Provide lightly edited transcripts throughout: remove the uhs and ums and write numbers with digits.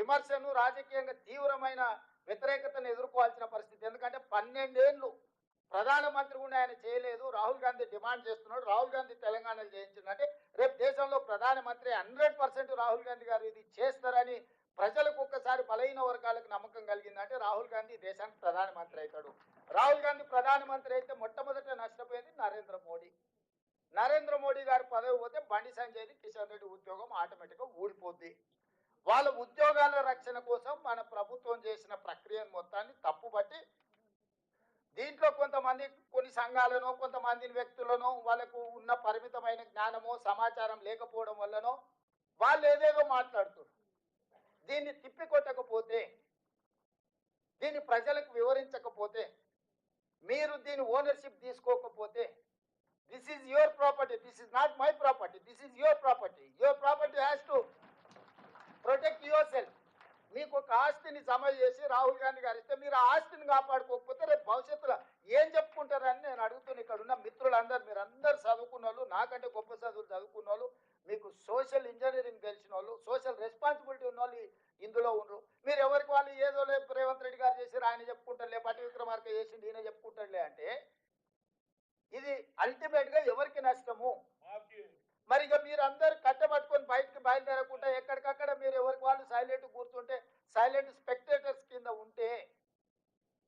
విమర్శను రాజకీయంగా తీవ్రమైన వ్యతిరేకతను ఎదుర్కోవాల్సిన పరిస్థితి. ఎందుకంటే 12 ఏళ్ళు ప్రధానమంత్రి కూడా ఆయన చేయలేదు. రాహుల్ గాంధీ డిమాండ్ చేస్తున్నాడు. రాహుల్ గాంధీ తెలంగాణలో చేయించిందంటే రేపు దేశంలో ప్రధానమంత్రి 100% రాహుల్ గాంధీ గారు ఇది చేస్తారని ప్రజలకు ఒక్కసారి బలహీన వర్గాలకు నమ్మకం కలిగిందంటే రాహుల్ గాంధీ దేశానికి ప్రధానమంత్రి అవుతాడు. రాహుల్ గాంధీ ప్రధానమంత్రి అయితే మొట్టమొదట నష్టపోయేది నరేంద్ర మోడీ. నరేంద్ర మోడీ గారి పదవి పోతే బండి సంజయ్ది, కిషన్ రెడ్డి ఉద్యోగం ఆటోమేటిక్గా ఊడిపోద్ది. వాళ్ళ ఉద్యోగాల రక్షణ కోసం మన ప్రభుత్వం చేసిన ప్రక్రియను మొత్తాన్ని తప్పుబట్టి దీంట్లో కొంతమంది కొన్ని సంఘాలను, కొంతమంది వ్యక్తులను వాళ్ళకు ఉన్న పరిమితమైన జ్ఞానమో సమాచారం లేకపోవడం వల్లనో వాళ్ళు ఏదేదో మాట్లాడుతున్నారు. దీన్ని తిప్పికొట్టకపోతే, దీన్ని ప్రజలకు వివరించకపోతే, మీరు దీని ఓనర్షిప్ తీసుకోకపోతే, this is your property, this is not my property, this is your property, your property has to protect your self. మీకు ఒక ఆస్తిని జమ చేసి రాహుల్ గాంధీ గారు ఇస్తే మీరు ఆ ఆస్తిని కాపాడుకోకపోతే రేపు భవిష్యత్తులో ఏం చెప్పుకుంటారని నేను అడుగుతున్నా. ఇక్కడ ఉన్న మిత్రులందరూ, మీరందరూ చదువుకున్న వాళ్ళు, నాకంటే గొప్ప చదువులు చదువుకున్న వాళ్ళు, మీకు సోషల్ ఇంజనీరింగ్ తెలిసిన వాళ్ళు, సోషల్ రెస్పాన్సిబిలిటీ ఉన్న వాళ్ళు ఇందులో ఉండరు. మీరు ఎవరికి వాళ్ళు ఏదో లేదు రేవంత్ రెడ్డి గారు చేసి ఆయన చెప్పుకుంటారులే, పట్టి విక్రమార్క చేసి ఈయన చెప్పుకుంటారులే అంటే ఇది అల్టిమేట్గా ఎవరికి నష్టము? మరి ఇక మీరు అందరు కట్టబట్టుకొని బయటకు బయలుదేరకుండా ఎక్కడికక్కడ మీరు ఎవరికి వాళ్ళు సైలెంట్ కూర్చుంటే, సైలెంట్ స్పెక్టేటర్స్ కింద ఉంటే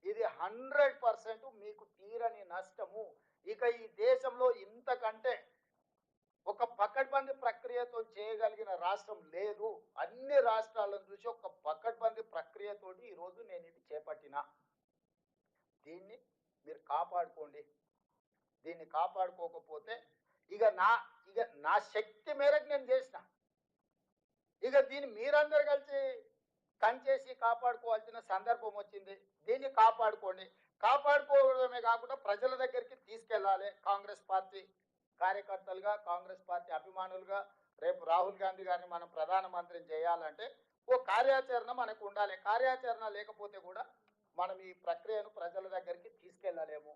ఇది 100% మీకు తీరని నష్టము. ఇక ఈ దేశంలో ఇంతకంటే ఒక పకడ్బందీ ప్రక్రియతో చేయగలిగిన రాష్ట్రం లేదు. అన్ని రాష్ట్రాలను చూసి ఒక పకడ్బందీ ప్రక్రియతోటి ఈరోజు నేను ఇది చేపట్టిన. దీన్ని మీరు కాపాడుకోండి. దీన్ని కాపాడుకోకపోతే ఇక నా శక్తి మేరకు నేను చేసిన. ఇక దీన్ని మీరందరూ కలిసి కంచేసి కాపాడుకోవాల్సిన సందర్భం వచ్చింది. దీన్ని కాపాడుకోండి. కాపాడుకోవడమే కాకుండా ప్రజల దగ్గరికి తీసుకెళ్ళాలి. కాంగ్రెస్ పార్టీ కార్యకర్తలుగా, కాంగ్రెస్ పార్టీ అభిమానులుగా రేపు రాహుల్ గాంధీ గారిని మనం ప్రధానమంత్రిని చేయాలంటే ఓ కార్యాచరణ మనకు ఉండాలి. కార్యాచరణ లేకపోతే కూడా మనం ఈ ప్రక్రియను ప్రజల దగ్గరికి తీసుకెళ్ళలేము.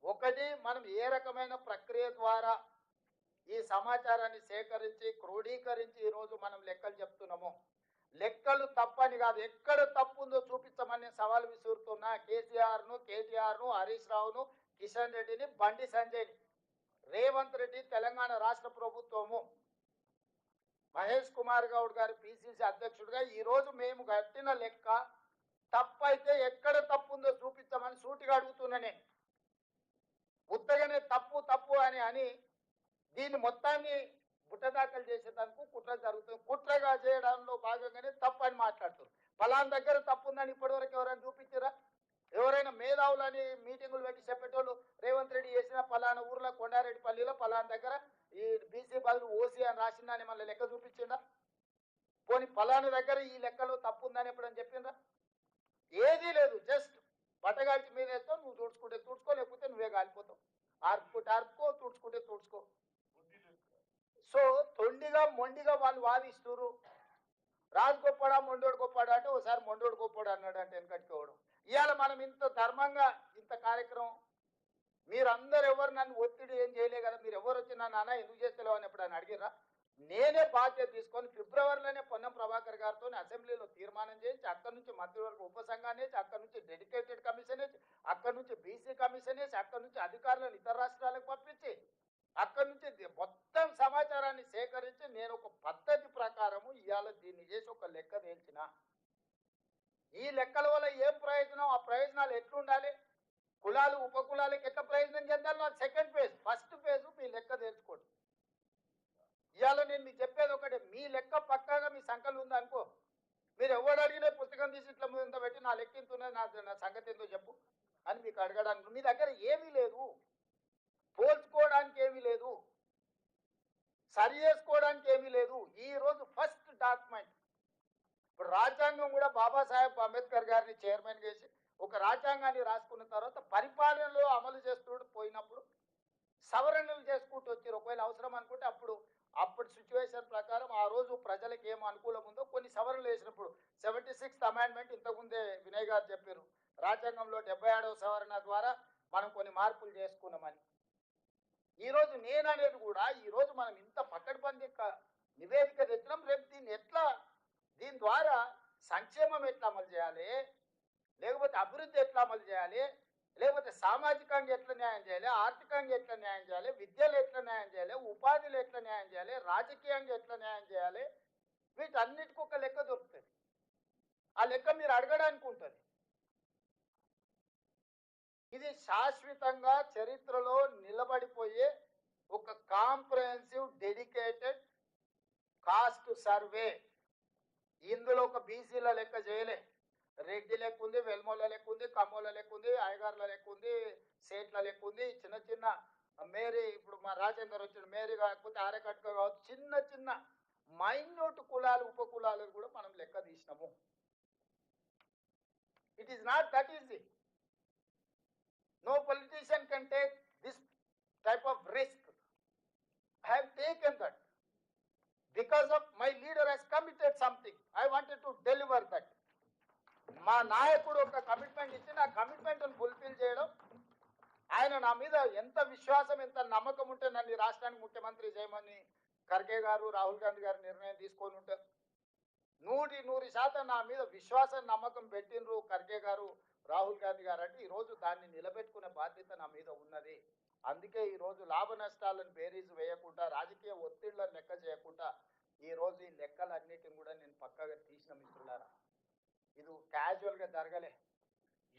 ఒకటి, మనం ఏ రకమైన ప్రక్రియ ద్వారా ఈ సమాచారాన్ని సేకరించి క్రోడీకరించి ఈరోజు మనం లెక్కలు చెప్తున్నామో, లెక్కలు తప్పని కాదు, ఎక్కడ తప్పు ఉందో చూపించమని సవాల్ విసురుతున్నా కేటీఆర్ను, హరీష్ రావును, కిషన్ రెడ్డిని, బండి సంజయ్ని, రేవంత్ రెడ్డి, తెలంగాణ రాష్ట్ర ప్రభుత్వము, మహేష్ కుమార్ గౌడ్ గారు పిసిసి అధ్యక్షుడిగా ఈరోజు మేము కట్టిన లెక్క తప్పైతే ఎక్కడ తప్పు ఉందో చూపించమని సూటిగా అడుగుతున్నా. నేను ఉత్తగానే తప్పు అని దీన్ని మొత్తాన్ని బుట్టదాఖలు చేసేదానికి కుట్ర జరుగుతుంది. కుట్రగా చేయడంలో భాగంగానే తప్పు అని మాట్లాడుతారు. ఫలానా దగ్గర తప్పు ఉందని ఇప్పటివరకు ఎవరైనా చూపించారా? ఎవరైనా మేధావులని మీటింగులు పెట్టి చెప్పేటోళ్ళు రేవంత్ రెడ్డి చేసిన ఫలానా ఊర్లో కొండారెడ్డిపల్లిలో ఫలానా దగ్గర ఈ బీసీ బదులు ఓసీ అని రాసిందని మళ్ళీ లెక్క చూపించిందా? పోనీ ఫలానా దగ్గర ఈ లెక్కలో తప్పు ఉందని ఎప్పుడని చెప్పిందా? ఏదీ లేదు. జస్ట్ బట్టగాల్చి మీద వేస్తావు, నువ్వు తుడుచుకుంటే తుడుచుకో, లేకపోతే నువ్వే కాలిపోతావు. ఆర్పుకో, తుడుచుకో. సో తొండిగా మొండిగా వాళ్ళు వాదిస్తున్నారు. రాజు గొప్పడా మొండోడు గొప్పడా అంటే ఒకసారి మొండోడు గొప్పడు అన్నాడు అంటే వెనకట్టుకోవడం. ఇవాళ మనం ఇంత ధర్మంగా ఇంత కార్యక్రమం, మీరందరూ ఎవరు నన్ను ఒత్తిడి ఏం చేయలే కదా, మీరు ఎవరు వచ్చి నన్ను అన్న ఎందుకు చేస్తలేవు అని ఎప్పుడైనా అడిగిరా? నేనే బాధ్యత తీసుకొని ఫిబ్రవరిలోనే పొన్నం ప్రభాకర్ గారితో అసెంబ్లీలో తీర్మానం చేయించి అక్కడి నుంచి మంత్రివర్గ ఉపసంఘాన్ని వేసి, అక్కడి నుంచి డెడికేటెడ్ కమిషన్ వేసి, అక్కడి నుంచి బీసీ కమిషన్ వేసి, అక్కడి నుంచి అధికారులను ఇతర రాష్ట్రాలకు పంపించి, అక్కడి నుంచి మొత్తం సమాచారాన్ని సేకరించి నేను ఒక పద్ధతి ప్రకారము ఇవాళ దీన్ని చేసి ఒక లెక్క తేల్చిన. ఈ లెక్కల వల్ల ఏం ప్రయోజనం, ఆ ప్రయోజనాలు ఎట్లుండాలి, కులాలు ఉపకులాలకు ఎట్లా ప్రయోజనం చెందాలి, నా సెకండ్ ఫేజ్. ఫస్ట్ ఫేజ్ మీ లెక్క తెలుసుకోండి. ఇవాళ నేను మీకు చెప్పేది ఒకటే, మీ లెక్క పక్కాగా మీ సంఖ్యలు ఉందనుకో, మీరు ఎవరు అడిగినా పుస్తకం తీసి ఇట్లా ముందు పెట్టి నా లెక్క ఎంత ఉన్నది, నా సంగతి ఏందో చెప్పు అని మీకు అడగడానికి మీ దగ్గర ఏమీ లేదు, పోల్చుకోవడానికి ఏమీ లేదు, సరి చేసుకోవడానికి ఏమీ లేదు. ఈరోజు ఫస్ట్ డాక్యుమెంట్, ఇప్పుడు రాజ్యాంగం కూడా బాబాసాహెబ్ అంబేద్కర్ గారిని చైర్మన్ చేసి ఒక రాజ్యాంగాన్ని రాసుకున్న తర్వాత పరిపాలనలో అమలు చేస్తూ పోయినప్పుడు సవరణలు చేసుకుంటూ వచ్చారు. ఒకవేళ అవసరం అనుకుంటే అప్పుడు సిచ్యువేషన్ ప్రకారం ఆ రోజు ప్రజలకు ఏం అనుకూలం ఉందో కొన్ని సవరణలు వేసినప్పుడు 76th అమెండ్మెంట్ ఇంతకుముందే వినయ్ గారు చెప్పారు, రాజ్యాంగంలో 77వ సవరణ ద్వారా మనం కొన్ని మార్పులు చేసుకున్నామని. ఈరోజు నేను అనేది కూడా ఈరోజు మనం ఇంత పకడ్బందీ నివేదిక తెచ్చినాం. రేపు దీన్ని ఎట్లా, దీని ద్వారా సంక్షేమం ఎట్లా అమలు చేయాలి, లేకపోతే అభివృద్ధి ఎట్లా అమలు చేయాలి, లేకపోతే సామాజికంగా ఎట్లా న్యాయం చేయాలి, ఆర్థికంగా ఎట్లా న్యాయం చేయాలి, విద్యలో ఎట్లా న్యాయం చేయాలి, ఉపాధిలో ఎట్లా న్యాయం చేయాలి, రాజకీయంగా ఎట్లా న్యాయం చేయాలి, వీటన్నిటికీ ఒక లెక్క దొరుకుతుంది. ఆ లెక్క మీరు అడగడానికి ఉంటుంది. ఇది శాశ్వతంగా చరిత్రలో నిలబడిపోయే ఒక కాంప్రహెన్సివ్ డెడికేటెడ్ కాస్ట్ సర్వే. ఇందులో ఒక బీసీల లెక్క చేయలే, రెడ్డి లెక్క ఉంది, వెల్మోల లెక్క ఉంది, కమ్మోల లెక్క ఉంది, అయ్యగార్ల లెక్క ఉంది, సేట్ల లెక్క ఉంది, చిన్న చిన్న మేరీ, ఇప్పుడు మా రాజేందర్ వచ్చిన మేరీ కాకపోతే ఆరకట్క కావచ్చు, చిన్న చిన్న మైన్యూట్ కులాలు ఉప కులాలను కూడా మనం లెక్క తీసినాము. It is not that easy. No politician can take this type of risk. I have taken that because of my leader has committed something. I wanted to deliver that. మా నాయకుడు ఒక కమిట్మెంట్ ఇచ్చి నా కమిట్మెంట్ను ఫుల్ఫిల్ చేయడం, ఆయన నా మీద ఎంత విశ్వాసం ఎంత నమ్మకం ఉంటే నన్ను రాష్ట్రానికి ముఖ్యమంత్రి చేయమని ఖర్గే గారు రాహుల్ గాంధీ గారు నిర్ణయం తీసుకొని ఉంటారు. 100% నా మీద విశ్వాసం నమ్మకం పెట్టినరు ఖర్గే గారు రాహుల్ గాంధీ గారు. అంటే ఈరోజు దాన్ని నిలబెట్టుకునే బాధ్యత నా మీద ఉన్నది. అందుకే ఈరోజు లాభ నష్టాలను బేరీజు వేయకుండా, రాజకీయ ఒత్తిళ్లను లెక్క చేయకుండా ఈరోజు ఈ లెక్కలన్నిటిని కూడా నేను పక్కగా తీసిన మిత్రులారా. ఇది క్యాజువల్గా జరగలే.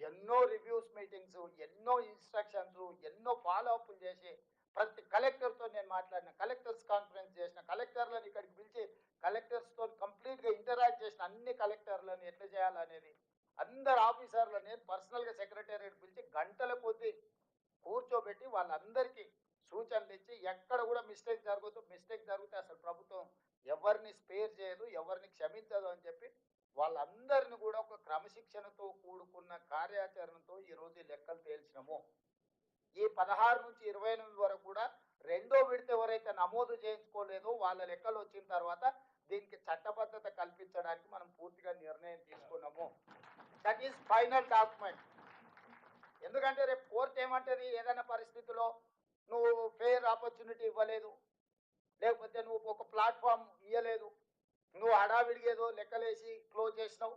ఎన్నో రివ్యూస్ మీటింగ్స్, ఎన్నో ఇన్స్ట్రక్షన్స్, ఎన్నో ఫాలో అప్లు చేసి ప్రతి కలెక్టర్తో నేను మాట్లాడిన, కలెక్టర్స్ కాన్ఫరెన్స్ చేసిన, కలెక్టర్లను ఇక్కడికి పిలిచి కలెక్టర్స్తో కంప్లీట్గా ఇంటరాక్ట్ చేసిన, అన్ని కలెక్టర్లను ఎట్లా చేయాలనేది అందరు ఆఫీసర్లను నేను పర్సనల్గా సెక్రటేరియట్ పిలిచి గంటల కొద్దీ కూర్చోబెట్టి వాళ్ళందరికీ సూచనలు ఇచ్చి, ఎక్కడ కూడా మిస్టేక్ జరిగితే అసలు ప్రభుత్వం ఎవరిని స్పేర్ చేయదు, ఎవరిని క్షమించదు అని చెప్పి వాళ్ళందరిని కూడా ఒక క్రమశిక్షణతో కూడుకున్న కార్యాచరణతో ఈరోజు లెక్కలు తేల్చినాము. ఈ 16 నుంచి 28 వరకు కూడా రెండో విడత ఎవరైతే నమోదు చేయించుకోలేదో వాళ్ళ లెక్కలు వచ్చిన తర్వాత దీనికి చట్టబద్ధత కల్పించడానికి మనం పూర్తిగా నిర్ణయం తీసుకున్నాము. That is final document. ఎందుకంటే రేపు కోర్టు ఏమంటది, ఏదైనా పరిస్థితిలో నువ్వు ఫెయిర్ ఆపర్చునిటీ ఇవ్వలేదు, లేకపోతే నువ్వు ఒక ప్లాట్ఫామ్ ఇవ్వలేదు, నువ్వు హడావిడిగా ఏదో లెక్కలేసి క్లోజ్ చేసినావు,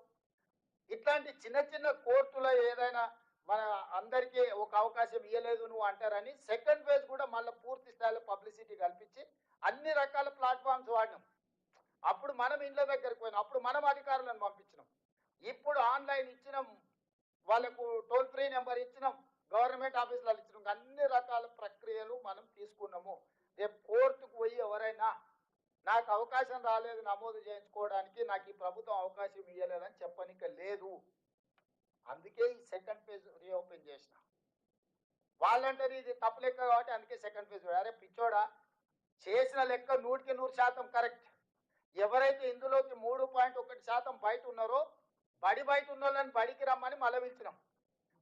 ఇట్లాంటి చిన్న చిన్న కోర్టులో ఏదైనా మన అందరికీ ఒక అవకాశం ఇవ్వలేదు నువ్వు అంటారని సెకండ్ ఫేజ్ కూడా మళ్ళీ పూర్తి స్థాయిలో పబ్లిసిటీ కల్పించి అన్ని రకాల ప్లాట్ఫామ్స్ వాడినాం. అప్పుడు మనం ఇండ్ల దగ్గరికి పోయినాం, అప్పుడు మనం అధికారులను పంపించినాం, ఇప్పుడు ఆన్లైన్ ఇచ్చినాం, వాళ్ళకు టోల్ ఫ్రీ నెంబర్ ఇచ్చినాం, గవర్నమెంట్ ఆఫీసులలో ఇచ్చినాం, అన్ని రకాల ప్రక్రియలు మనం తీసుకున్నాము. రేపు కోర్టుకు పోయి ఎవరైనా నాకు అవకాశం రాలేదు నమోదు చేయించుకోవడానికి, నాకు ఈ ప్రభుత్వం అవకాశం ఇవ్వలేదని చెప్పనిక లేదు. అందుకే ఈ సెకండ్ ఫేజ్ రీఓపెన్ చేసిన. వాళ్ళంటారు ఇది తప్పు లెక్క కాబట్టి అందుకే సెకండ్ ఫేజ్. అరే పిచ్చోడా, చేసిన లెక్క 100% కరెక్ట్. ఎవరైతే ఇందులోకి 3.1% బయట ఉన్నారో బడి బయట ఉన్న వాళ్ళని బడికి రమ్మని మళ్ళీ పిలిచినాం.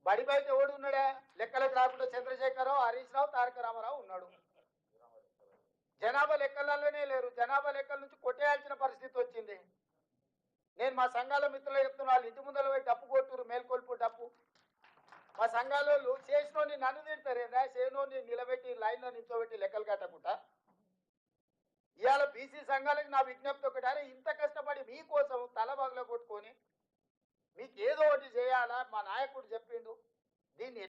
బడి బయట ఎవడు ఉన్నాడా, లెక్కలకు రాకుండా చంద్రశేఖరరావు, హరీష్ రావు, తారక రామారావు ఉన్నాడు. జనాభా లెక్కలలోనే లేరు. జనాభా లెక్కల నుంచి కొట్టేయాల్సిన పరిస్థితి వచ్చింది. నేను మా సంఘాల మిత్రులు చెప్తున్నా, వాళ్ళు ఇంటి ముందర పోయి డప్పు కొట్టురు, మేల్కొల్పు డప్పు. మా సంఘాలలో చేసినోని నన్ను తిడతారేదా, చేసినోని నిలబెట్టి లైన్లో నిల్చోబెట్టి లెక్కలు కట్టకుండా. ఇవాళ బీసీ సంఘాలకు నా విజ్ఞప్తి ఒకటి, అరే ఇంత కష్టపడి మీకోసం తల బగల కొట్టుకొని మీకు ఏదో ఒకటి చేయాలా, మా నాయకుడు చెప్పిండు, దీన్ని